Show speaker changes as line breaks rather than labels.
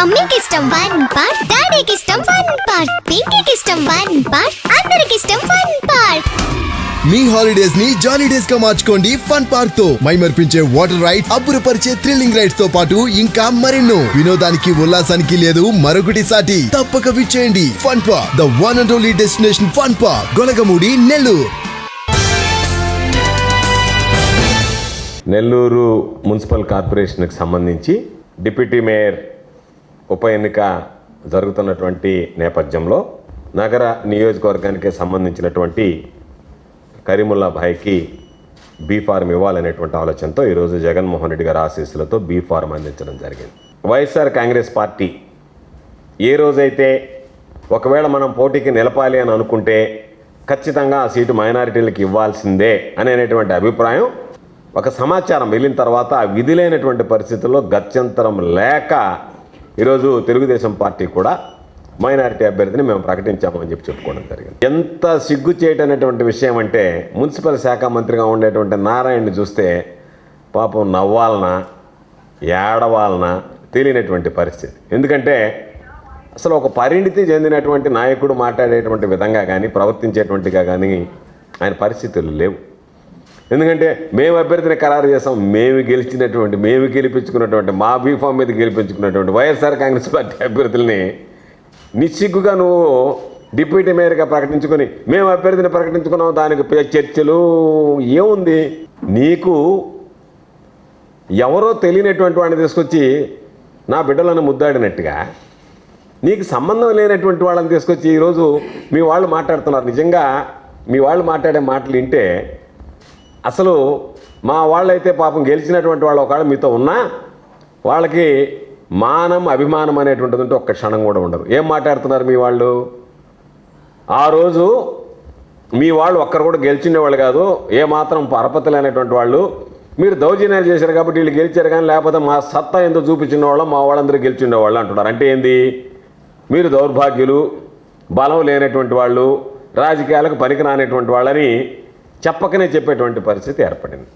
మమ్మీకి ఇష్టం one part, డాడీకి ఇష్టం వన్ పార్ట్, పింకీకి ఇష్టం వన్ పార్ట్, అందరికి ఇష్టం వన్ పార్ట్.
మీ హాలిడేస్ ని జాలీ డేస్ గా మార్చుకోండి ఫన్ పార్క్ తో. మైమర్పించే వాటర్ రైడ్స్, అబ్బురపరిచే థ్రిల్లింగ్ రైడ్స్ తో పాటు ఇంకా మరెన్నో. వినోదానికి ఉల్లాసానికి లేదు మరొకటి సాటి. తప్పక విచ్చేయండి fun park, the one and only destination fun park, Golagamudi, Nellore.
Nellore municipal కార్పొరేషన్కి సంబంధించి డిప్యూటీ మేయర్ ఉప ఎన్నిక జరుగుతున్నటువంటి నేపథ్యంలో నగర నియోజకవర్గానికి సంబంధించినటువంటి కరీముల్లా భాయ్కి బీ ఫార్మ్ ఇవ్వాలనేటువంటి ఆలోచనతో ఈరోజు జగన్మోహన్ రెడ్డి గారి ఆశీస్సులతో బీ ఫార్మ్ అందించడం జరిగింది. వైఎస్ఆర్ కాంగ్రెస్ పార్టీ ఏ రోజైతే ఒకవేళ మనం పోటీకి నిలపాలి అని అనుకుంటే ఖచ్చితంగా ఆ సీటు మైనారిటీలకు ఇవ్వాల్సిందే అనేటువంటి అభిప్రాయం ఒక సమాచారం వెళ్ళిన తర్వాత విధి లేనటువంటి పరిస్థితుల్లో గత్యంతరం లేక ఈరోజు తెలుగుదేశం పార్టీ కూడా మైనారిటీ అభ్యర్థిని మేము ప్రకటించామని చెప్పి చెప్పుకోవడం జరిగింది. ఎంత సిగ్గు చేయటనేటువంటి విషయం అంటే మున్సిపల్ శాఖ మంత్రిగా ఉండేటువంటి నారాయణని చూస్తే పాపం నవ్వాలనా ఏడవాలనా తెలియనటువంటి పరిస్థితి. ఎందుకంటే అసలు ఒక పరిణితి చెందినటువంటి నాయకుడు మాట్లాడేటువంటి విధంగా కానీ ప్రవర్తించేటువంటిగా కానీ ఆయన పరిస్థితులు లేవు. ఎందుకంటే మేము అభ్యర్థిని ఖరారు చేసాం, మేము గెలిపించుకున్నటువంటి మా బీఫామ్ మీద గెలిపించుకున్నటువంటి వైఎస్ఆర్ కాంగ్రెస్ పార్టీ అభ్యర్థుల్ని నిస్సిగ్గుగా నువ్వు డిప్యూటీ మేయర్గా ప్రకటించుకొని మేము అభ్యర్థిని ప్రకటించుకున్నాం, దానికి చర్చలు ఏముంది? నీకు ఎవరో తెలియనటువంటి వాడిని తీసుకొచ్చి నా బిడ్డలను ముద్దాడినట్టుగా నీకు సంబంధం లేనటువంటి వాళ్ళని తీసుకొచ్చి ఈరోజు మీ వాళ్ళు మాట్లాడుతున్నారు. నిజంగా మీ వాళ్ళు మాట్లాడే మాటలు వింటే అసలు మా వాళ్ళైతే పాపం గెలిచినటువంటి వాళ్ళు ఒకవేళ మీతో ఉన్నా వాళ్ళకి మానం అభిమానం అనేటువంటిది ఉంటే ఒక్క క్షణం కూడా ఉండరు. ఏం మాట్లాడుతున్నారు మీ వాళ్ళు? ఆ రోజు మీ వాళ్ళు ఒక్కరు కూడా గెలిచిండేవాళ్ళు కాదు, ఏమాత్రం పరపతి లేనటువంటి వాళ్ళు. మీరు దౌర్జన్యాలు చేశారు కాబట్టి వీళ్ళు గెలిచారు, కానీ లేకపోతే మా సత్తా ఎందుకు చూపించిన వాళ్ళం మా వాళ్ళందరూ గెలిచిండేవాళ్ళు అంటున్నారు. అంటే ఏంది? మీరు దౌర్భాగ్యులు, బలం లేనటువంటి వాళ్ళు, రాజకీయాలకు పనికిరానటువంటి వాళ్ళని చెప్పకనే చెప్పేటువంటి పరిస్థితి ఏర్పడింది.